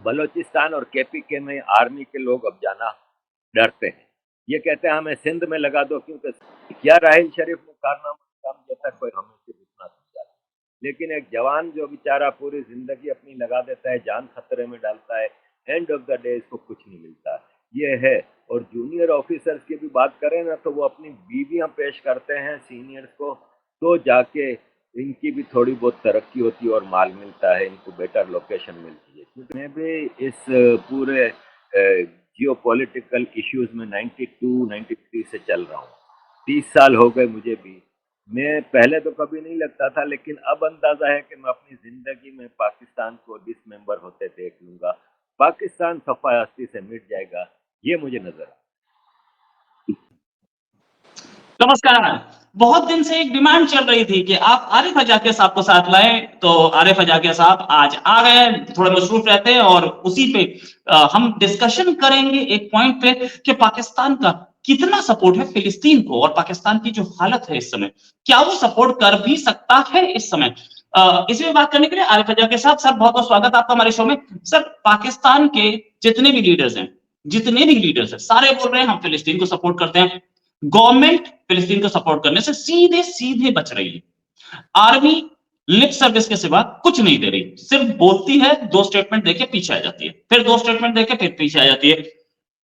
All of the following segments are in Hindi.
बलूचिस्तान और केपीके में आर्मी के लोग अब जाना डरते हैं। ये कहते हैं हमें सिंध में लगा दो, क्योंकि क्या राहिल शरीफ ने कारनामा काम किया था, कोई हमें सिर्फ इतना समझा। लेकिन एक जवान जो बेचारा पूरी जिंदगी अपनी लगा देता है, जान खतरे में डालता है, एंड ऑफ द डे इसको कुछ नहीं मिलता, ये है। और जूनियर ऑफिसर्स की भी बात करें ना, तो वो अपनी बीवियां पेश करते हैं सीनियर्स को, तो जाके इनकी भी थोड़ी बहुत तरक्की होती है और माल मिलता है, इनको बेटर लोकेशन मिलती है। क्योंकि मैं भी इस पूरे जियो पॉलिटिकल इश्यूज में 92-93 से चल रहा हूँ। 30 साल हो गए मुझे भी। मैं पहले तो कभी नहीं लगता था, लेकिन अब अंदाजा है कि मैं अपनी जिंदगी में पाकिस्तान को डिसमेंबर होते देख लूंगा। पाकिस्तान सफाई हस्ती से मिट जाएगा, ये मुझे नजर आता है। नमस्कार। बहुत दिन से एक डिमांड चल रही थी कि आप आरिफ हजाकिया साहब को साथ लाएं, तो आरिफ हजाकिया साहब आज आ गए। थोड़े मसरूफ रहते हैं और उसी पे हम डिस्कशन करेंगे एक पॉइंट पे कि पाकिस्तान का कितना सपोर्ट है फिलिस्तीन को, और पाकिस्तान की जो हालत है इस समय, क्या वो सपोर्ट कर भी सकता है इस समय। इसमें बात करने के लिए आरिफ हजाकिया साहब, सर बहुत बहुत स्वागत आपका हमारे शो में। सर, पाकिस्तान के जितने भी लीडर्स हैं, सारे बोल रहे हैं हम फिलिस्तीन को सपोर्ट करते हैं। गवर्नमेंट फिलिस्तीन को सपोर्ट करने से सीधे सीधे बच रही है। आर्मी लिप सर्विस के सिवा कुछ नहीं दे रही, सिर्फ बोलती है, 2 स्टेटमेंट देके पीछे आ जाती है, फिर 2 स्टेटमेंट देके फिर पीछे आ जाती है।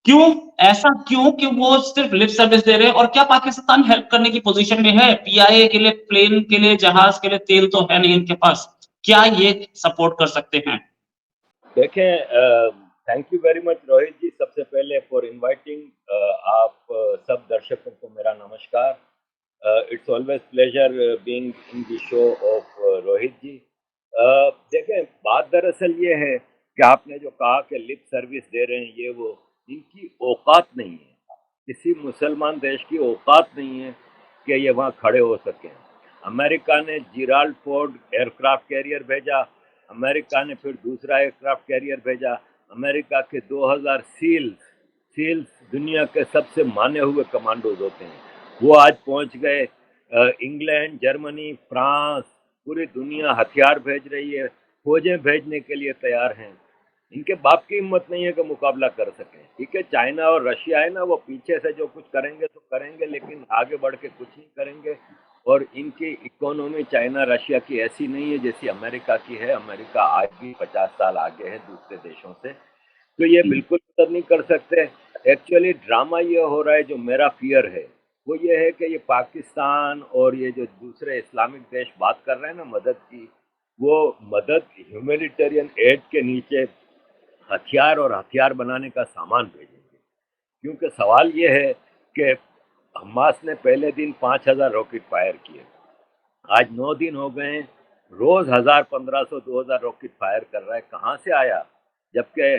क्यों ऐसा, क्यों कि वो सिर्फ लिप सर्विस दे रहे हैं? और क्या पाकिस्तान हेल्प करने की पोजीशन में है? पीआईए के लिए, प्लेन के लिए, जहाज के लिए तेल तो है नहीं इनके पास, क्या ये सपोर्ट कर सकते हैं? देखें, thank you very much Rohit ji, सबसे पहले फॉर इनवाइटिंग। आप सब दर्शकों को मेरा नमस्कार। It's always pleasure being in the show of Rohit ji. देखें, बात दरअसल ये है कि आपने जो कहा कि लिप सर्विस दे रहे हैं, ये वो, इनकी औकात नहीं है, किसी मुसलमान देश की औकात नहीं है कि ये वहाँ खड़े हो सकें। अमेरिका ने जिराल्ड फोर्ड एयरक्राफ्ट कैरियर भेजा, अमेरिका ने फिर दूसरा एयरक्राफ्ट कैरियर भेजा, अमेरिका के 2000 सील्स दुनिया के सबसे माने हुए कमांडोज होते हैं, वो आज पहुंच गए। इंग्लैंड, जर्मनी, फ्रांस, पूरी दुनिया हथियार भेज रही है, फौजें भेजने के लिए तैयार हैं। इनके बाप की हिम्मत नहीं है कि मुकाबला कर सकें। ठीक है, चाइना और रशिया है ना, वो पीछे से जो कुछ करेंगे तो करेंगे, लेकिन आगे बढ़ के कुछ नहीं करेंगे। और इनकी इकोनॉमी चाइना रशिया की ऐसी नहीं है जैसी अमेरिका की है। अमेरिका आज भी 50 साल आगे है दूसरे देशों से, तो ये बिल्कुल मदद नहीं कर सकते। एक्चुअली ड्रामा ये हो रहा है, जो मेरा फियर है वो ये है कि ये पाकिस्तान और ये जो दूसरे इस्लामिक देश बात कर रहे हैं ना मदद की, वो मदद ह्यूमैनिटेरियन एड के नीचे हथियार और हथियार बनाने का सामान भेजेंगे। क्योंकि सवाल ये है कि हमास ने पहले दिन 5000 रॉकेट फायर किए, आज 9 दिन हो गए, रोज 1000, 1500, 2000 रॉकेट फायर कर रहा है। कहाँ से आया? जबकि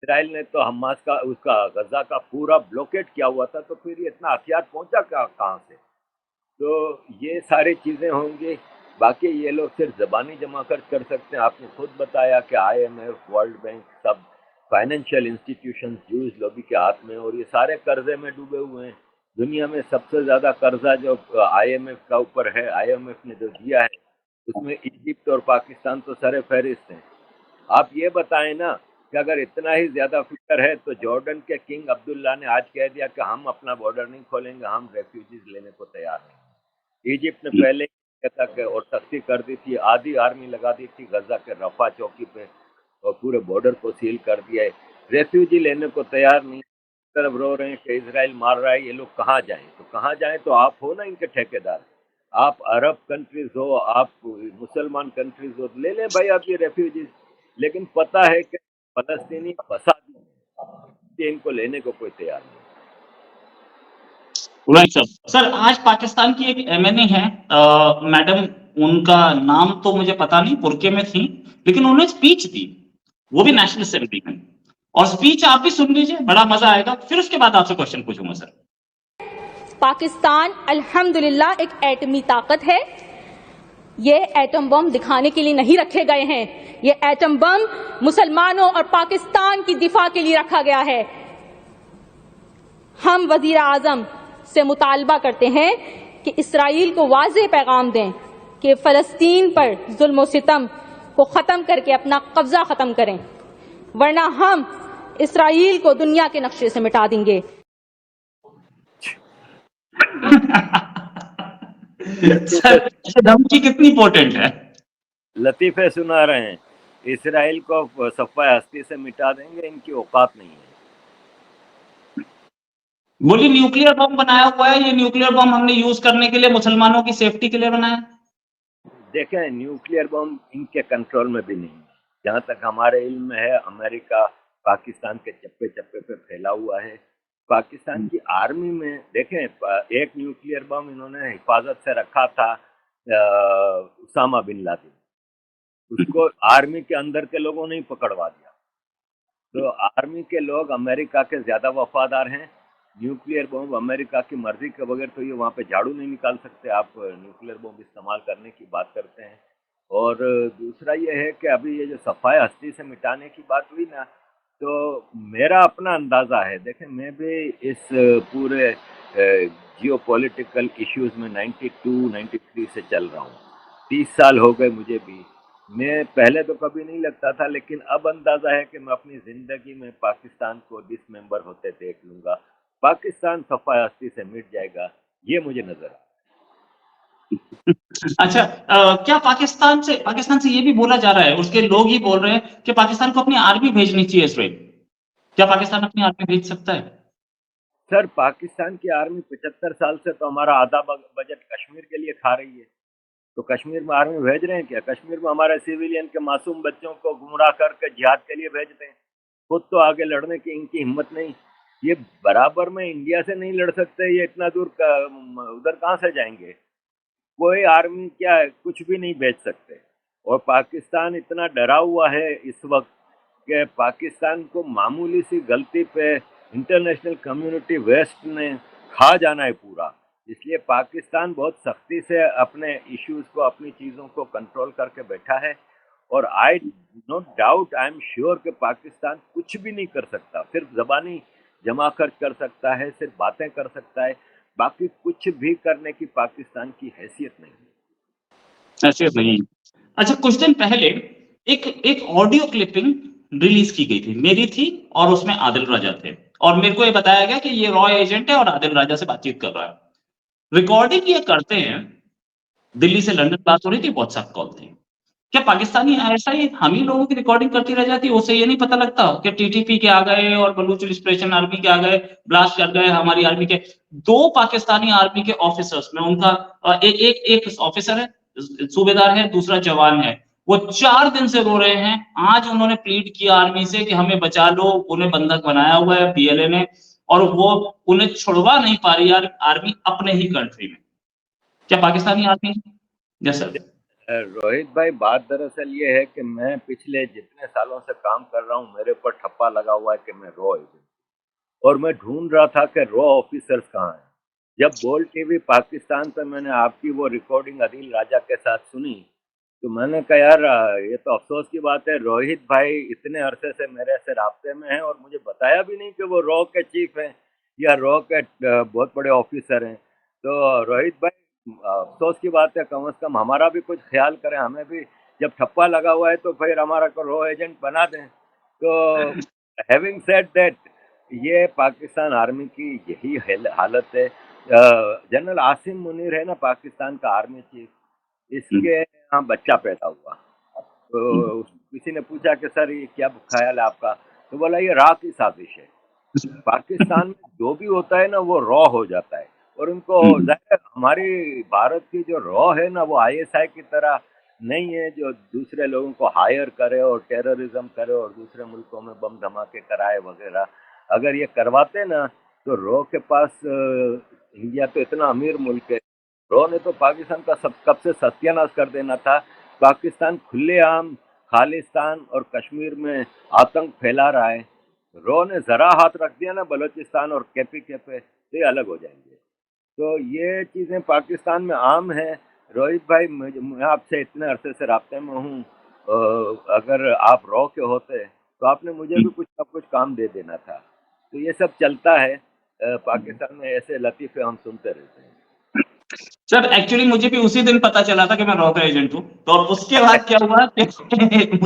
इसराइल ने तो हमास का, उसका गजा का पूरा ब्लॉकेट किया हुआ था, तो फिर ये इतना हथियार पहुंचा कहाँ से? तो ये सारी चीज़ें होंगी। बाकी ये लोग सिर्फ ज़बानी जमा खर्च कर सकते हैं। आपने खुद बताया कि IMF, वर्ल्ड बैंक, सब फाइनेंशियल इंस्टीट्यूशंस जूस लॉबी के हाथ में, और ये सारे कर्जे में डूबे हुए हैं। दुनिया में सबसे ज़्यादा कर्जा जो IMF का ऊपर है, IMF ने जो दिया है, उसमें इजिप्ट और पाकिस्तान तो सरे फहरिस्त हैं। आप ये बताएं ना कि अगर इतना ही ज़्यादा फिक्र है, तो जॉर्डन के किंग अब्दुल्ला ने आज कह दिया कि हम अपना बॉर्डर नहीं खोलेंगे, हम रेफ्यूजीज लेने को तैयार नहीं। इजिप्ट ने पहले कहता कि और सख्ती कर दी थी, आधी आर्मी लगा दी थी गजा के रफा चौकी पे, और पूरे बॉर्डर को सील कर दिया है। रेफ्यूजी लेने को तैयार नहीं, तरफ रो रहे हैं कि इजराइल मार रहा है, ये लोग कहाँ जाएं? तो कहाँ जाएं? तो आप हो ना इनके ठेकेदार, आप अरब कंट्रीज हो, आप मुसलमान कंट्रीज हो, ले लें भाई आप ये रेफ्यूजीज। लेकिन पता है कि फलस्तीनी फसादी है, इनको लेने को कोई तैयार नहीं। राइट सर, आज पाकिस्तान की एक MNA है, मैडम, उनका नाम तो मुझे पता नहीं, बुरके में थी, लेकिन उन्होंने स्पीच दी, वो भी नेशनल असेंबली में, और स्पीच आप भी सुन लीजिए, बड़ा मजा आएगा, फिर उसके बाद आपसे क्वेश्चन पूछूंगा सर। पाकिस्तान अल्हम्दुलिल्लाह एक एटमी ताकत है। ये एटम बम दिखाने के लिए नहीं रखे गए हैं, ये एटम बम मुसलमानों और पाकिस्तान की दिफा के लिए रखा गया है। हम वजीर आजम से मुतालबा करते हैं कि इसराइल को वाज़ेह पैगाम दें कि फ़लस्तीन पर जुल्म और सितम को ख़त्म करके अपना कब्ज़ा ख़त्म करें। वरना हम इसराइल को दुनिया के नक्शे से मिटा देंगे। लतीफ़े सर धमकी कितनी इंपॉर्टेंट है? लतीफ़े सुना रहे हैं, इसराइल को सफ़ाए हस्ती से मिटा देंगे, इनकी औकात नहीं है। बोलिए न्यूक्लियर बम बनाया हुआ है, ये न्यूक्लियर बम हमने यूज करने के लिए मुसलमानों की सेफ्टी के लिए बनाया। देखें, न्यूक्लियर बम इनके कंट्रोल में भी नहीं है। जहाँ तक हमारे इल्म में है, अमेरिका पाकिस्तान के चप्पे-चप्पे पे फैला हुआ है। पाकिस्तान की आर्मी में देखें, एक न्यूक्लियर बम इन्होंने हिफाजत से रखा था, उसामा बिन लादेन। उसको आर्मी के अंदर के लोगों ने ही पकड़वा दिया। तो आर्मी के लोग अमेरिका के ज़्यादा वफादार हैं। न्यूक्लियर बम अमेरिका की मर्जी के बगैर तो ये वहाँ पे झाड़ू नहीं निकाल सकते। आप न्यूक्लियर बम इस्तेमाल करने की बात करते हैं। और दूसरा ये है कि अभी ये जो सफ़ाई हस्ती से मिटाने की बात हुई ना, तो मेरा अपना अंदाज़ा है। देखें, मैं भी इस पूरे जियोपॉलिटिकल इश्यूज़ में 92-93 से चल रहा हूँ। 30 साल हो गए मुझे भी। मैं पहले तो कभी नहीं लगता था, लेकिन अब अंदाज़ा है कि मैं अपनी ज़िंदगी में पाकिस्तान को डिसमेंबर होते देख लूँगा। पाकिस्तान सफ़ाई हस्ती से मिट जाएगा, ये मुझे नज़र आ रहा है। अच्छा क्या पाकिस्तान से ये भी बोला जा रहा है, उसके लोग ही बोल रहे हैं कि पाकिस्तान को अपनी आर्मी भेजनी चाहिए इसराइल। क्या पाकिस्तान अपनी आर्मी भेज सकता है? सर, पाकिस्तान की आर्मी 75 साल से तो हमारा आधा बजट कश्मीर के लिए खा रही है। तो कश्मीर में आर्मी भेज रहे हैं क्या? कश्मीर में हमारे सिविलियन के मासूम बच्चों को गुमराह करके जिहाद के लिए भेजते हैं। खुद तो आगे लड़ने की इनकी हिम्मत नहीं। ये बराबर में इंडिया से नहीं लड़ सकते, ये इतना दूर उधर कहाँ से जाएंगे? कोई आर्मी क्या है, कुछ भी नहीं भेज सकते। और पाकिस्तान इतना डरा हुआ है इस वक्त कि पाकिस्तान को मामूली सी गलती पे इंटरनेशनल कम्युनिटी वेस्ट ने खा जाना है पूरा। इसलिए पाकिस्तान बहुत सख्ती से अपने इश्यूज को, अपनी चीज़ों को कंट्रोल करके बैठा है। और I know doubt, I am sure कि पाकिस्तान कुछ भी नहीं कर सकता। सिर्फ ज़बानी जमा खर्च कर सकता है, सिर्फ बातें कर सकता है, बाकी कुछ भी करने की पाकिस्तान की हैसियत नहीं है। ऐसे नहीं। अच्छा कुछ दिन पहले एक एक ऑडियो क्लिपिंग रिलीज की गई थी, मेरी थी और उसमें आदिल राजा थे और मेरे को ये बताया गया कि ये रॉ एजेंट है और आदिल राजा से बातचीत कर रहा है। रिकॉर्डिंग ये करते हैं, दिल्ली से लंदन बात हो रही थी, व्हाट्सएप कॉल थी। क्या पाकिस्तानी ऐसा ही हम ही लोगों की रिकॉर्डिंग करती रह जाती, उसे ये नहीं पता लगता कि टीटीपी के आ गए और बलूच लिबरेशन आर्मी के आ गए, ब्लास्ट कर गए हमारी आर्मी के। दो पाकिस्तानी आर्मी के ऑफिसर्स में उनका एक ऑफिसर है, सूबेदार है, दूसरा जवान है, वो 4 दिन से रो रहे हैं। आज उन्होंने प्लीड किया आर्मी से कि हमें बचा लो, उन्हें बंधक बनाया हुआ है पीएलए ने और वो उन्हें छुड़वा नहीं पा रही यार आर्मी अपने ही कंट्री में। क्या Pakistani army? Yes sir. Rohit भाई, बात दरअसल ये है कि मैं पिछले जितने सालों से काम कर रहा हूँ, मेरे ऊपर ठप्पा लगा हुआ है कि मैं रॉ एजेंट, और मैं ढूंढ रहा था कि रॉ ऑफिसर्स कहाँ हैं। जब बोल टीवी पाकिस्तान पे मैंने आपकी वो रिकॉर्डिंग आदिल राजा के साथ सुनी, तो मैंने कहा यार, ये तो अफसोस की बात है, रोहित भाई इतने अरसे से मेरे से राब्ते में हैं और मुझे बताया भी नहीं कि वो रॉ के चीफ हैं या रॉ के बहुत बड़े ऑफिसर हैं। तो रोहित भाई, अफसोस की बात है, कम से कम हमारा भी कुछ ख्याल करें। हमें भी जब ठप्पा लगा हुआ है तो फिर हमारा को रॉ एजेंट बना दें। तो हैविंग सेड दैट, ये पाकिस्तान आर्मी की यही हालत है। जनरल आसिम मुनीर है ना, पाकिस्तान का आर्मी चीफ, इसके यहाँ बच्चा पैदा हुआ। तो किसी ने पूछा कि सर ये क्या ख्याल है आपका, तो बोला ये रॉ की साजिश है। पाकिस्तान में जो भी होता है ना, वो रॉ हो जाता है। और उनको जाहिर है, हमारी भारत की जो रॉ है ना, वो आईएसआई की तरह नहीं है जो दूसरे लोगों को हायर करे और टेररिज्म करे और दूसरे मुल्कों में बम धमाके कराए वगैरह। अगर ये करवाते ना, तो रॉ के पास इंडिया तो इतना अमीर मुल्क है, रॉ ने तो पाकिस्तान का सब कब से सत्यानाश कर देना था। पाकिस्तान खुलेआम खालिस्तान और कश्मीर में आतंक फैला रहा है। रॉ ने जरा हाथ रख दिया ना बलूचिस्तान और केपीके पे, तो ये अलग हो जाएंगे। तो ये चीज़ें पाकिस्तान में आम हैं। रोहित भाई, मैं आपसे इतने अरसे से राब्ते में हूँ। अगर आप रॉ के होते तो आपने मुझे भी कुछ ना कुछ काम दे देना था। तो ये सब चलता है पाकिस्तान में, ऐसे लतीफ़े हम सुनते रहते हैं। सर एक्चुअली मुझे भी उसी दिन पता चला था कि मैं रॉ का एजेंट हूँ। तो और उसके बाद क्या हुआ कि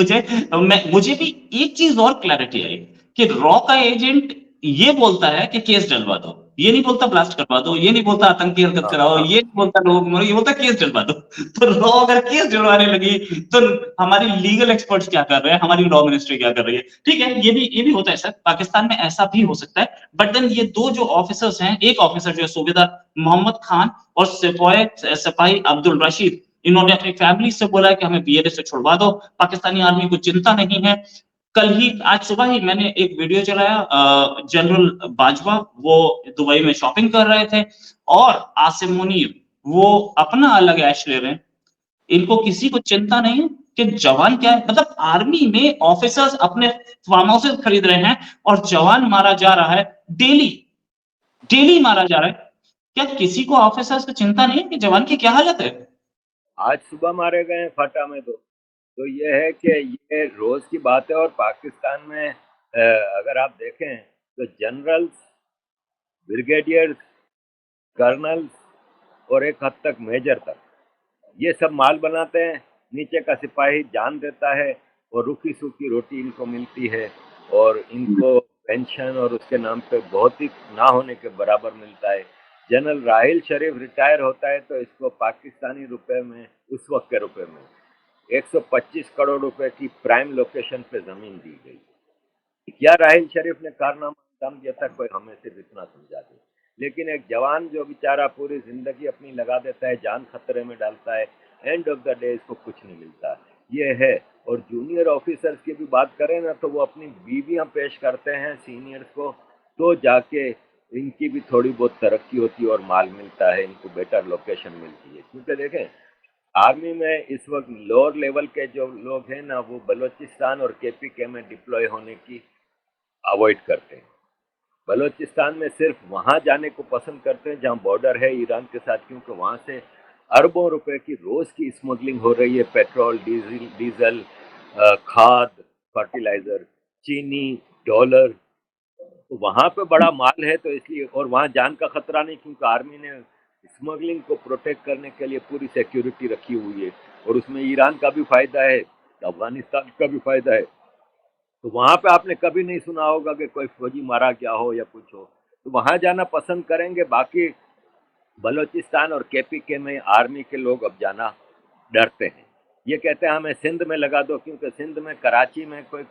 मुझे भी एक चीज और क्लैरिटी आई कि रॉ का एजेंट ये बोलता है कि केस डलवा दो, ये नहीं बोलता ब्लास्ट करवा दो, ये नहीं बोलता आतंकी हरकत हाँ कराओ, हाँ ये नहीं बोलता लोगों को मारो, ये बोलता केस डलवा दो। तो रॉ अगर केस डलवाने लगी तो हमारी लीगल एक्सपर्ट्स क्या कर रहे हैं, हमारी लॉ मिनिस्ट्री क्या कर रही है? ठीक है, ये भी होता है सर, पाकिस्तान में ऐसा भी हो सकता है। बट देन ये दो जो ऑफिसर्स हैं, एक ऑफिसर जो है सूबेदार मोहम्मद खान और सिपाही अब्दुल रशीद, इन्होंने अपनी फैमिली से बोला है कि हमें बीएलए से छुड़वा दो, पाकिस्तानी आर्मी को चिंता नहीं है। कल ही, आज सुबह ही मैंने एक वीडियो चलाया, जनरल बाजवा वो दुबई में शॉपिंग कर रहे थे, और आसिम मुनीर वो अपना अलग ऐश ले रहे हैं। इनको किसी को चिंता नहीं है कि जवान क्या है। मतलब आर्मी में ऑफिसर्स अपने फार्म हाउसेस खरीद रहे हैं और जवान मारा जा रहा है, डेली डेली मारा जा रहा है। क्या किसी को ऑफिसर्स को चिंता नहीं है कि जवान की क्या हालत है? आज सुबह मारे गए हैं फाटा में दो। तो ये है कि ये रोज की बात है। और पाकिस्तान में अगर आप देखें तो जनरल्स, ब्रिगेडियर्स, कर्नल्स और एक हद तक मेजर तक ये सब माल बनाते हैं। नीचे का सिपाही जान देता है और रूखी सूखी रोटी इनको मिलती है, और इनको पेंशन और उसके नाम पे बहुत ही ना होने के बराबर मिलता है। जनरल राहिल शरीफ रिटायर होता है तो इसको पाकिस्तानी रुपए में, उस वक्त के रुपए में 125 करोड़ रुपए की प्राइम लोकेशन पे जमीन दी गई। क्या राहिल शरीफ ने कारनामा अंजाम दिया था, कोई हमें सिर्फ इतना समझा दे। लेकिन एक जवान जो बेचारा पूरी जिंदगी अपनी लगा देता है, जान खतरे में डालता है, एंड ऑफ द डे इसको कुछ नहीं मिलता, ये है। और जूनियर ऑफिसर्स की भी बात करें ना, तो वो अपनी बीवियां पेश करते हैं सीनियर्स को, तो जाके इनकी भी थोड़ी बहुत तरक्की होती है और माल मिलता है, इनको बेटर लोकेशन मिलती है। क्योंकि देखें, आर्मी में इस वक्त लोअर लेवल के जो लोग हैं ना, वो बलूचिस्तान और केपीके में डिप्लॉय होने की अवॉइड करते हैं। बलूचिस्तान में सिर्फ वहाँ जाने को पसंद करते हैं जहाँ बॉर्डर है ईरान के साथ, क्योंकि वहाँ से अरबों रुपए की रोज की स्मगलिंग हो रही है। पेट्रोल, डीजल, खाद, फर्टिलाइजर, चीनी, डॉलर, तो वहाँ पे बड़ा माल है। तो इसलिए, और वहाँ जान का खतरा नहीं, क्योंकि आर्मी ने स्मगलिंग को प्रोटेक्ट करने के लिए पूरी सिक्योरिटी रखी हुई है, और उसमें ईरान का भी फायदा है, अफगानिस्तान का भी फायदा है। तो वहाँ पे आपने कभी नहीं सुना होगा कि कोई फौजी मारा गया हो या कुछ हो, तो वहाँ जाना पसंद करेंगे। बाकी बलूचिस्तान और केपीके में आर्मी के लोग अब जाना डरते हैं। ये कहते हैं हमें सिंध में लगा दो, क्योंकि सिंध में, कराची में कोई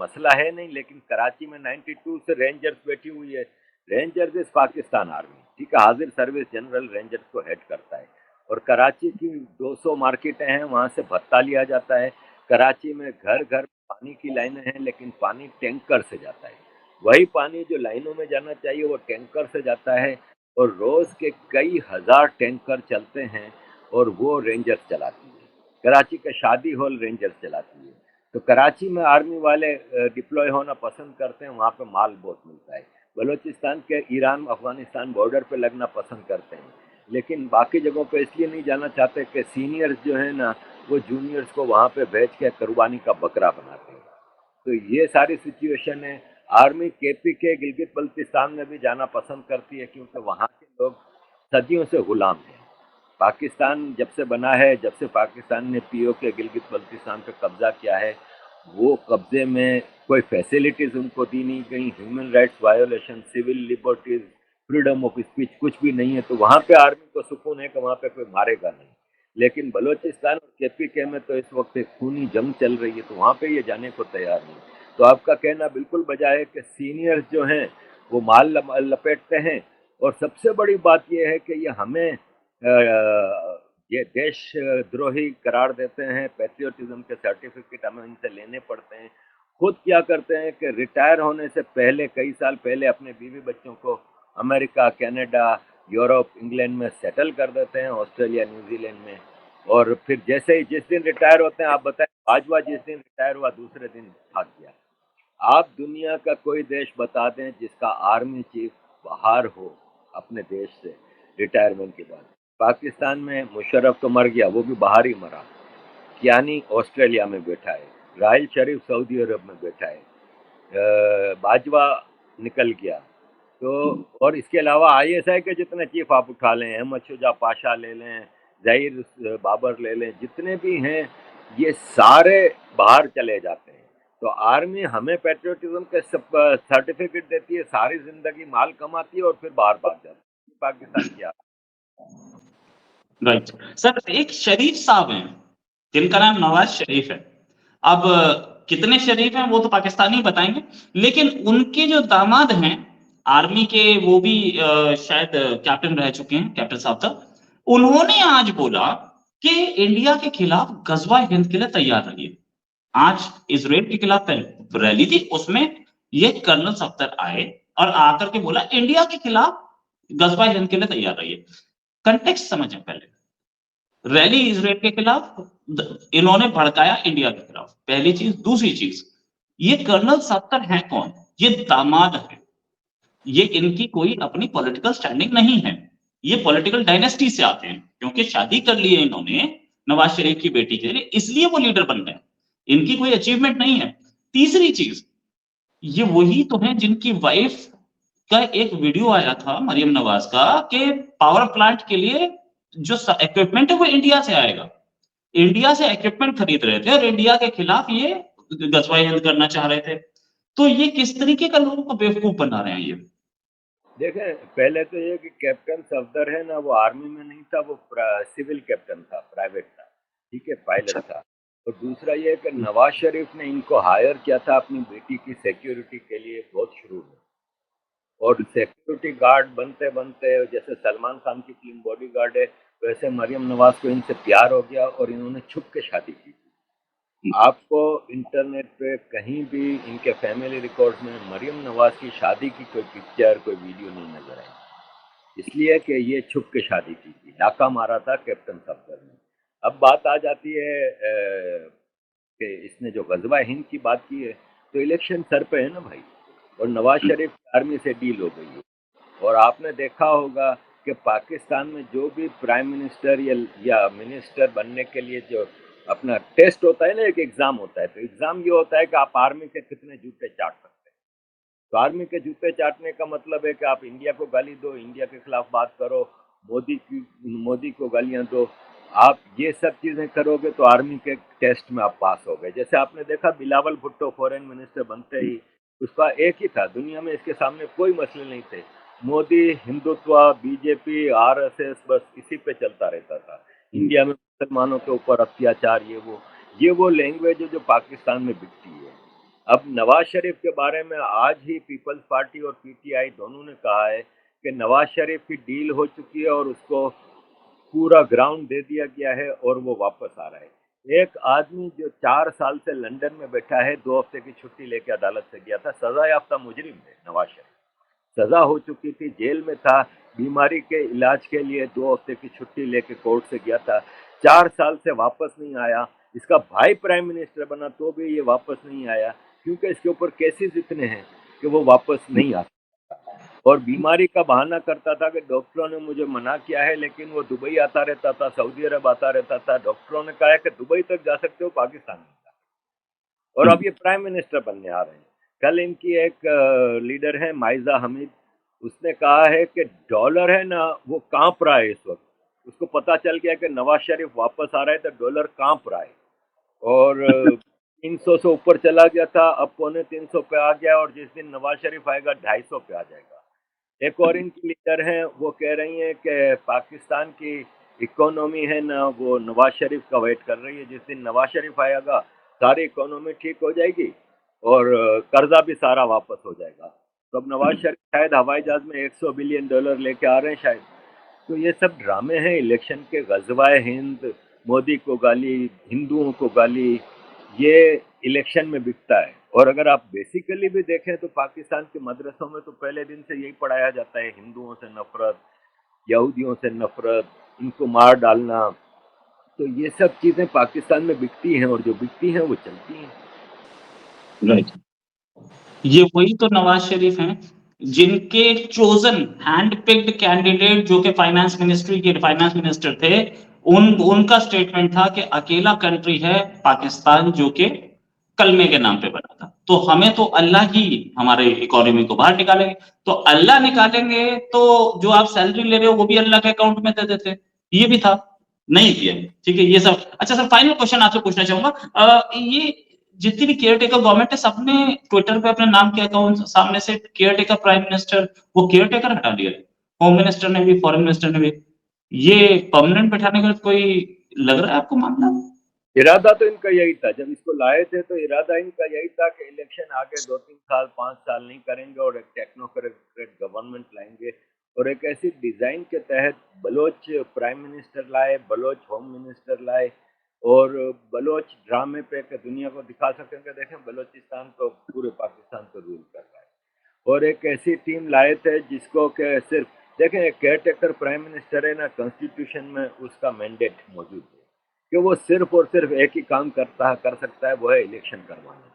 मसला है नहीं, लेकिन कराची में 92 से रेंजर्स बैठी हुई है। रेंजर्स इज पाकिस्तान आर्मी, ठीक है, हाजिर सर्विस जनरल रेंजर्स को हेड करता है। और कराची की 200 मार्केटें हैं, वहाँ से भत्ता लिया जाता है। कराची में घर घर पानी की लाइनें हैं, लेकिन पानी टैंकर से जाता है। वही पानी जो लाइनों में जाना चाहिए वो टैंकर से जाता है, और रोज के कई हजार टैंकर चलते हैं, और वो रेंजर्स चलाती है। कराची का शादी हॉल रेंजर्स चलाती है। तो कराची में आर्मी वाले डिप्लॉय होना पसंद करते हैं, वहाँ पे माल बहुत मिलता है। बलूचिस्तान के ईरान अफगानिस्तान बॉर्डर पे लगना पसंद करते हैं, लेकिन बाकी जगहों पे इसलिए नहीं जाना चाहते कि सीनियर्स जो है ना, वो जूनियर्स को वहाँ पे भेज के कुर्बानी का बकरा बनाते हैं। तो ये सारी सिचुएशन है। आर्मी केपीके गिलगित बल्तिस्तान में भी जाना पसंद करती है, क्योंकि वहाँ के लोग सदियों से गुलाम हैं। पाकिस्तान जब से बना है, जब से पाकिस्तान ने पीओके गिलगित बल्तिस्तान पे कब्जा किया है, वो कब्जे में कोई फैसिलिटीज उनको दी नहीं गई, human rights violation, civil liberties, freedom of speech कुछ भी नहीं है। तो वहाँ पे आर्मी को सुकून है कि वहाँ पे कोई मारेगा नहीं। लेकिन बलूचिस्तान और केपीके में तो इस वक्त एक खूनी जंग चल रही है, तो वहाँ पे ये जाने को तैयार नहीं। तो आपका कहना बिल्कुल बजा है कि सीनियर्स जो हैं वो माल लपेटते हैं। और सबसे बड़ी बात यह है कि ये हमें ये देशद्रोही करार देते हैं। पैट्रियोटिज्म के सर्टिफिकेट हमें इनसे लेने पड़ते हैं। खुद क्या करते हैं कि रिटायर होने से पहले, कई साल पहले, अपने बीवी बच्चों को अमेरिका, कनाडा, यूरोप, इंग्लैंड में सेटल कर देते हैं, ऑस्ट्रेलिया, न्यूजीलैंड में। और फिर जैसे ही जिस दिन रिटायर होते हैं, आप बताएं, बाजवा जिस दिन रिटायर हुआ दूसरे दिन भाग गया। आप दुनिया का कोई देश बता दें जिसका आर्मी चीफ बाहर हो अपने देश से रिटायरमेंट के बाद। पाकिस्तान में मुशर्रफ तो मर गया, वो भी बाहर ही मरा। कियानी ऑस्ट्रेलिया में बैठा है, राहिल शरीफ सऊदी अरब में बैठा है, बाजवा निकल गया, तो और इसके अलावा आईएसआई के जितने चीफ आप उठा लें, अहमद शुजा पाशा ले लें, जहीर बाबर ले लें, जितने भी हैं ये सारे बाहर चले जाते हैं। तो आर्मी हमें पेट्रियोटिज्म के सर्टिफिकेट देती है, सारी जिंदगी माल कमाती है और फिर बाहर भाग जाती है। पाकिस्तान क्या राइट सर, एक शरीफ साहब हैं जिनका नाम नवाज शरीफ है। अब कितने शरीफ हैं वो तो पाकिस्तानी बताएंगे, लेकिन उनके जो दामाद हैं आर्मी के, वो भी शायद कैप्टन रह चुके हैं, कैप्टन साहब था, उन्होंने आज बोला कि इंडिया के खिलाफ गजवा हिंद के लिए तैयार रहिए। आज इजराइल के खिलाफ रैली थी, उसमें ये कर्नल सफ्दर आए और आकर के बोला इंडिया के खिलाफ गजवा हिंद के लिए तैयार रहिए। कंटेक्स्ट समझें पहले, रैली इजराइल के खिलाफ, इन्होंने भड़काया इंडिया के खिलाफ, पहली चीज। दूसरी चीज, ये कर्नल सफ्दर हैं कौन? ये दामाद है, ये इनकी कोई अपनी पॉलिटिकल स्टैंडिंग नहीं है, ये पॉलिटिकल डायनेस्टी से आते हैं, क्योंकि शादी कर ली है इन्होंने नवाज शरीफ की बेटी के लिए, इसलिए वो लीडर बन गए, इनकी कोई अचीवमेंट नहीं है। तीसरी चीज, ये वही तो हैं जिनकी वाइफ का एक वीडियो आया था मरियम नवाज का कि पावर प्लांट के लिए जो इक्विपमेंट है वो इंडिया से आएगा, इंडिया से इक्विपमेंट खरीद रहे थे और इंडिया के खिलाफ ये गजवा हिंद करना चाह रहे थे। तो ये किस तरीके का लोगों को बेवकूफ बना रहे हैं ये? देखें, पहले तो ये कि कैप्टन सफदर है ना, वो आर्मी में नहीं था, वो सिविल कैप्टन था, प्राइवेट था, ठीक है, पायलट था। और दूसरा ये कि नवाज शरीफ ने इनको हायर किया था अपनी बेटी की सिक्योरिटी के लिए बहुत शुरू में, और सिक्योरिटी गार्ड बनते बनते जैसे सलमान खान की टीम बॉडी गार्ड है, वैसे मरियम नवाज को इनसे प्यार हो गया और इन्होंने छुप के शादी की। आपको इंटरनेट पे कहीं भी इनके फैमिली रिकॉर्ड्स में मरियम नवाज की शादी की कोई पिक्चर, कोई वीडियो नहीं नजर आई, इसलिए कि ये छुप के शादी की थी, डाका मारा था कैप्टन सफदर ने। अब बात आ जाती है कि इसने जो गजवा हिंद की बात की है, तो इलेक्शन सर पे है ना भाई, और नवाज शरीफ की आर्मी से डील हो गई है। और आपने देखा होगा कि पाकिस्तान में जो भी प्राइम मिनिस्टर या मिनिस्टर बनने के लिए जो अपना टेस्ट होता है ना, एक एग्जाम होता है, तो एग्जाम ये होता है कि आप आर्मी के कितने जूते चाट सकते हैं। तो आर्मी के जूते चाटने का मतलब है कि आप इंडिया को गाली दो, इंडिया के खिलाफ बात करो, मोदी को गालियां दो, आप ये सब चीजें करोगे तो आर्मी के टेस्ट में आप पास हो गए। जैसे आपने देखा बिलावल भुट्टो फॉरेन मिनिस्टर बनते ही उसका एक ही था, दुनिया में इसके सामने कोई मसले नहीं थे, मोदी, हिंदुत्व, बीजेपी, आरएसएस, बस इसी पे चलता रहता था। इंडिया में मुसलमानों के ऊपर अत्याचार, ये वो लैंग्वेज है जो पाकिस्तान में बिकती है। अब नवाज शरीफ के बारे में आज ही पीपल्स पार्टी और पीटीआई दोनों ने कहा है कि नवाज शरीफ की डील हो चुकी है और उसको पूरा ग्राउंड दे दिया गया है और वो वापस आ रहा है। एक आदमी जो 4 साल से लंदन में बैठा है, 2 हफ्ते की छुट्टी लेके अदालत से गया था, सजा याफ्ता मुजरिम है नवाज शरीफ, सजा हो चुकी थी, जेल में था, बीमारी के इलाज के लिए 2 हफ्ते की छुट्टी लेके कोर्ट से गया था, 4 साल से वापस नहीं आया। इसका भाई प्राइम मिनिस्टर बना तो भी ये वापस नहीं आया, क्योंकि इसके ऊपर केसेस इतने हैं कि वो वापस नहीं आ सकता। और बीमारी का बहाना करता था कि डॉक्टरों ने मुझे मना किया है, लेकिन वो दुबई आता रहता था, सऊदी अरब आता रहता था, डॉक्टरों ने कहा है कि दुबई तक जा सकते हो, पाकिस्तान नहीं जा सकते। और अब ये प्राइम मिनिस्टर बनने आ रहे हैं। कल इनकी एक लीडर है माइजा हमीद, उसने कहा है कि डॉलर है ना वो कांप रहा है इस वक्त, उसको पता चल गया कि नवाज शरीफ वापस आ रहा है तो डॉलर कांप रहा है, और 300 से ऊपर चला गया था, अब 250 पे आ गया, और जिस दिन नवाज शरीफ आएगा 250 पे आ जाएगा। एक और इनकी लीडर हैं, वो कह रही हैं कि पाकिस्तान की इकोनॉमी है ना वो नवाज शरीफ का वेट कर रही है, जिस दिन नवाज शरीफ आएगा सारी इकोनॉमी ठीक हो जाएगी और कर्जा भी सारा वापस हो जाएगा। तो अब नवाज शरीफ शायद हवाई जहाज में $100 बिलियन लेके आ रहे हैं शायद। तो ये सब ड्रामे हैं इलेक्शन के, गजवाए हिंद, मोदी को गाली, हिंदुओं को गाली, ये इलेक्शन में बिकता है। और अगर आप बेसिकली भी देखें तो पाकिस्तान के मदरसों में तो पहले दिन से यही पढ़ाया जाता है, हिंदुओं से नफरत, यहूदियों से नफरत, इनको मार डालना। तो ये सब चीजें पाकिस्तान में बिकती हैं, और जो बिकती हैं वो चलती हैं। राइट, ये वही तो नवाज शरीफ हैं जिनके चोजन हैंड पिक्ड कैंडिडेट जो कि फाइनेंस मिनिस्टर थे, उनका स्टेटमेंट था कि अकेला कंट्री है पाकिस्तान जो कि कलमे के नाम पे बना था। तो हमें तो अल्लाह ही हमारे इकोनॉमी को बाहर निकालेंगे। तो अल्लाह निकालेंगे तो जो आप सैलरी ले रहे हो वो भी अल्लाह के अकाउंट में दे देते। ये भी था, नहीं किया। ठीक है, ये सब अच्छा सर, फाइनल क्वेश्चन आपसे पूछना चाहूंगा, ये जितनी भी केयर टेकर गवर्नमेंट है सबने ट्विटर पे अपने नाम के अकाउंट सामने से केयर टेकर प्राइम मिनिस्टर, वो केयर टेकर हटा दिया, होम मिनिस्टर ने भी, फॉरेन मिनिस्टर ने भी। ये परमानेंट बैठाने का कोई लग रहा है आपको मामला? इरादा तो इनका यही था, जब इसको लाए थे तो इरादा इनका यही था कि इलेक्शन आगे 2-3 साल 5 साल नहीं करेंगे और एक टेक्नोक्रेट गवर्नमेंट लाएंगे और एक ऐसी डिजाइन के तहत बलोच प्राइम मिनिस्टर लाए, बलोच होम मिनिस्टर लाए और बलोच ड्रामे पे के दुनिया को दिखा सकेंगे, देखें बलोचिस्तान तो पूरे पाकिस्तान को रूल कर रहा है। और एक ऐसी टीम लाए थे जिसको के सिर्फ देखें, एक केयर टेकर प्राइम मिनिस्टर है ना, कॉन्स्टिट्यूशन में उसका मैंडेट मौजूद है कि वो सिर्फ और सिर्फ एक ही काम कर सकता है, वो है इलेक्शन करवाना।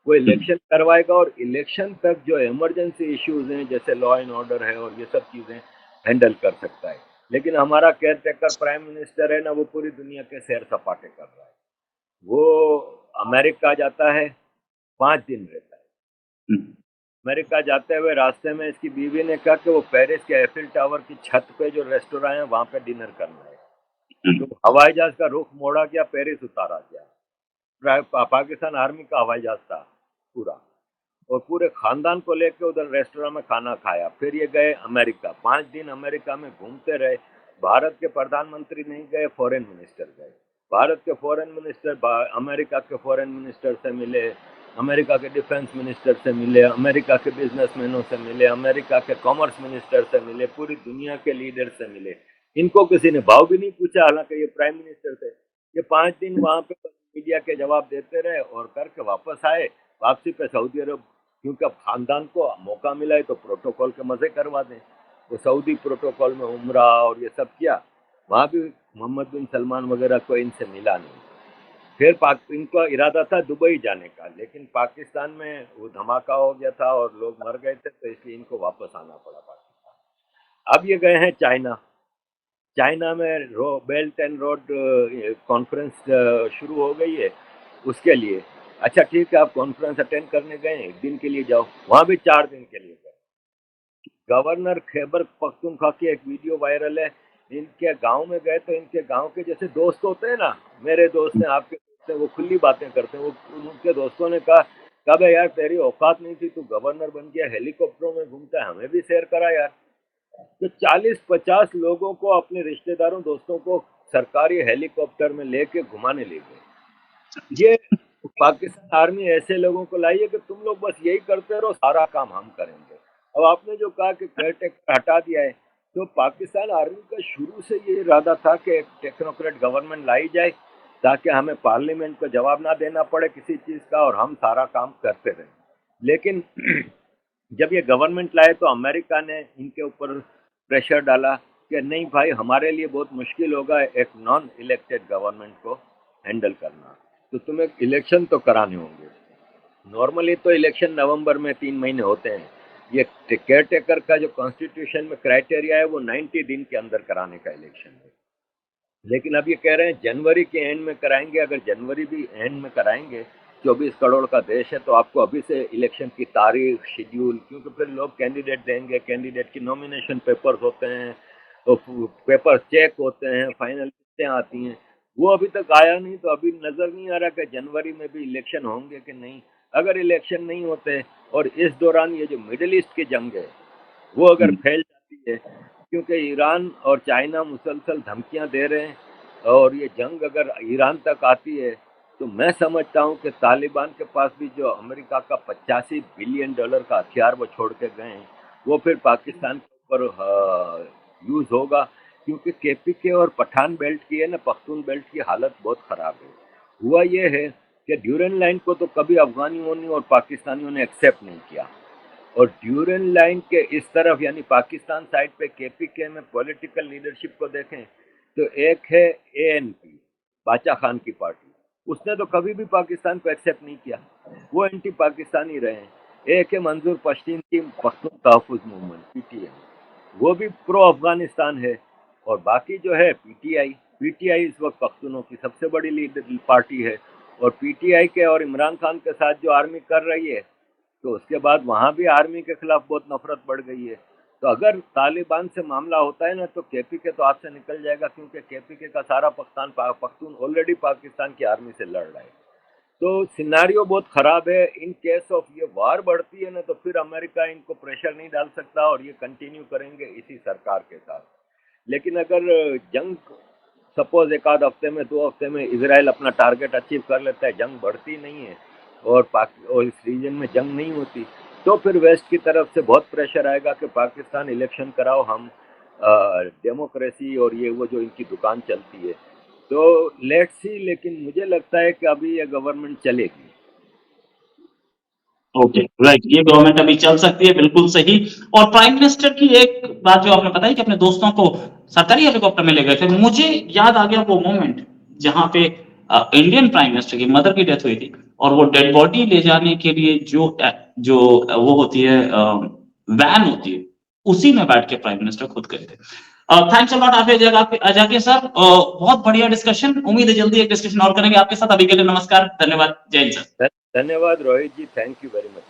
वो इलेक्शन करवाएगा और इलेक्शन तक जो इमरजेंसी इश्यूज हैं जैसे लॉ एंड ऑर्डर है और ये सब चीज़ें हैंडल कर सकता है। लेकिन हमारा केयर टेकर प्राइम मिनिस्टर है ना, वो पूरी दुनिया के सैर सपाटे कर रहा है। वो अमेरिका जाता है, 5 दिन रहता है। अमेरिका जाते हुए रास्ते में इसकी बीवी ने कहा कि वो पेरिस के एफिल टावर की छत पे जो रेस्टोरेंट है वहां पे डिनर करना है। तो हवाई जहाज का रुख मोड़ा गया, पेरिस उतारा गया। पाकिस्तान आर्मी का हवाई जहाज था पूरा, और पूरे खानदान को लेकर उधर रेस्टोरेंट में खाना खाया। फिर ये गए अमेरिका, 5 दिन अमेरिका में घूमते रहे। भारत के प्रधानमंत्री नहीं गए, फॉरेन मिनिस्टर गए। भारत के फॉरेन मिनिस्टर अमेरिका के फॉरेन मिनिस्टर से मिले, अमेरिका के डिफेंस मिनिस्टर से मिले, अमेरिका के बिजनेसमैनों से मिले, अमेरिका के कॉमर्स मिनिस्टर से मिले, पूरी दुनिया के लीडर से मिले। इनको किसी ने भाव भी नहीं पूछा, हालांकि ये प्राइम मिनिस्टर थे। ये 5 दिन वहां पे मीडिया के जवाब देते रहे और करके वापस आए। वापसी पे सऊदी अरब, क्योंकि अब खानदान को मौका मिला है तो प्रोटोकॉल के मजे करवा दें, तो सऊदी प्रोटोकॉल में उम्रा और ये सब किया। वहां भी मोहम्मद बिन सलमान वगैरह को इनसे मिला नहीं। फिर इनका इरादा था दुबई जाने का, लेकिन पाकिस्तान में वो धमाका हो गया था और लोग मर गए थे, तो इसलिए इनको वापस आना पड़ा पाकिस्तान। अब ये गए हैं चाइना। चाइना में बेल्ट एंड रोड कॉन्फ्रेंस शुरू हो गई है उसके लिए। अच्छा ठीक है, आप कॉन्फ्रेंस अटेंड करने गए, एक दिन के लिए जाओ, वहां भी 4 दिन के लिए गए। गवर्नर खैबर पख्तूनख्वा की एक वीडियो वायरल है, इनके गांव में गए तो इनके गांव के जैसे दोस्त होते हैं ना, मेरे दोस्त हैं आपके दोस्त हैं, वो खुली बातें करते हैं। वो उनके दोस्तों ने कहा बे यार तेरी औकात नहीं थी, तू गवर्नर बन गया, हेलीकॉप्टरों में घूमता है, हमें भी शेयर करा यार। तो 40-50 लोगों को, अपने रिश्तेदारों दोस्तों को सरकारी हेलीकॉप्टर में लेके घुमाने ले गए। ये पाकिस्तान आर्मी ऐसे लोगों को लाई है कि तुम लोग बस यही करते रहो, सारा काम हम करेंगे। अब आपने जो कहा कि केयर टेकर हटा दिया है, तो पाकिस्तान आर्मी का शुरू से ये इरादा था कि एक टेक्नोक्रेट गवर्नमेंट लाई जाए ताकि हमें पार्लियामेंट को जवाब ना देना पड़े किसी चीज़ का और हम सारा काम करते रहें। लेकिन जब ये गवर्नमेंट लाए तो अमेरिका ने इनके ऊपर प्रेशर डाला कि नहीं भाई, हमारे लिए बहुत मुश्किल होगा एक नॉन इलेक्टेड गवर्नमेंट को हैंडल करना, तो तुम्हें इलेक्शन तो कराने होंगे। नॉर्मली तो इलेक्शन नवंबर में 3 महीने होते हैं। ये केयर टेकर का जो कॉन्स्टिट्यूशन में क्राइटेरिया है वो 90 दिन के अंदर कराने का इलेक्शन है। लेकिन अब ये कह रहे हैं जनवरी के एंड में कराएंगे। अगर जनवरी भी एंड में कराएंगे, 24 करोड़ का देश है, तो आपको अभी से इलेक्शन की तारीख, शेड्यूल, क्योंकि फिर लोग कैंडिडेट देंगे, कैंडिडेट की नॉमिनेशन पेपर्स होते हैं, तो पेपर चेक होते हैं, फाइनल लिस्टें आती हैं, वो अभी तक आया नहीं। तो अभी नज़र नहीं आ रहा कि जनवरी में भी इलेक्शन होंगे कि नहीं। अगर इलेक्शन नहीं होते और इस दौरान ये जो मिडिल ईस्ट की जंग है वो अगर फैल जाती है, क्योंकि ईरान और चाइना मुसलसल धमकियां दे रहे हैं, और ये जंग अगर ईरान तक आती है तो मैं समझता हूं कि तालिबान के पास भी जो अमेरिका का $85 बिलियन का हथियार वो छोड़ के गए हैं, वो फिर पाकिस्तान के ऊपर यूज होगा। क्योंकि केपीके और पठान बेल्ट की है ना, पख्तून बेल्ट की हालत बहुत खराब है। हुआ ये है कि ड्यूरन लाइन को तो कभी अफगानियों ने और पाकिस्तानियों ने एक्सेप्ट नहीं किया, और ड्यूरन लाइन के इस तरफ यानी पाकिस्तान साइड पे केपीके में पॉलिटिकल लीडरशिप को देखें तो एक है एएनपी, बाचा खान की पार्टी, उसने तो कभी भी पाकिस्तान को एक्सेप्ट नहीं किया, वो एंटी पाकिस्तानी रहे हैं। एक है मंजूर पश्तीन की पख्तून तहफ़्फ़ुज़ मूवमेंट, पीटीएम, वो भी प्रो अफगानिस्तान है। और बाकी जो है पीटीआई इस वक्त पख्तूनों की सबसे बड़ी लीडर पार्टी है, और पीटीआई के और इमरान खान के साथ जो आर्मी कर रही है, तो उसके बाद वहाँ भी आर्मी के खिलाफ बहुत नफरत बढ़ गई है। तो अगर तालिबान से मामला होता है ना, तो केपीके तो हाथ से निकल जाएगा, क्योंकि केपीके का सारा पख्तून ऑलरेडी पाकिस्तान की आर्मी से लड़ रहा है। तो सिनारियो बहुत खराब है। इन केस ऑफ ये वार बढ़ती है ना, तो फिर अमेरिका इनको प्रेशर नहीं डाल सकता और ये कंटिन्यू करेंगे इसी सरकार के साथ। लेकिन अगर जंग सपोज एक आध हफ्ते में 2 हफ्ते में इजराइल अपना टारगेट अचीव कर लेता है, जंग बढ़ती नहीं है और इस रीजन में जंग नहीं होती, तो फिर वेस्ट की तरफ से बहुत प्रेशर आएगा कि पाकिस्तान इलेक्शन कराओ, हम डेमोक्रेसी और ये वो जो इनकी दुकान चलती है। तो लेट्स सी, लेकिन मुझे लगता है कि अभी ये गवर्नमेंट चलेगी। ओके राइट, ये गवर्नमेंट अभी चल सकती है, बिल्कुल सही। और प्राइम मिनिस्टर की एक बात जो आपने बताई कि अपने दोस्तों को सरकारी हेलीकॉप्टर में ले गए थे, मुझे याद आ गया वो मोमेंट जहां पे इंडियन प्राइम मिनिस्टर की मदर की डेथ हुई थी और वो डेड बॉडी ले जाने के लिए जो वो होती है वैन होती है, उसी में बैठ के प्राइम मिनिस्टर खुद गए थे। थैंक्स अ लॉट अजाकिर सर, बहुत बढ़िया डिस्कशन। उम्मीद है जल्दी एक डिस्कशन और करेंगे आपके साथ। अभी के लिए नमस्कार, धन्यवाद, जय हिंद सर। धन्यवाद रोहित जी, थैंक यू वेरी मच।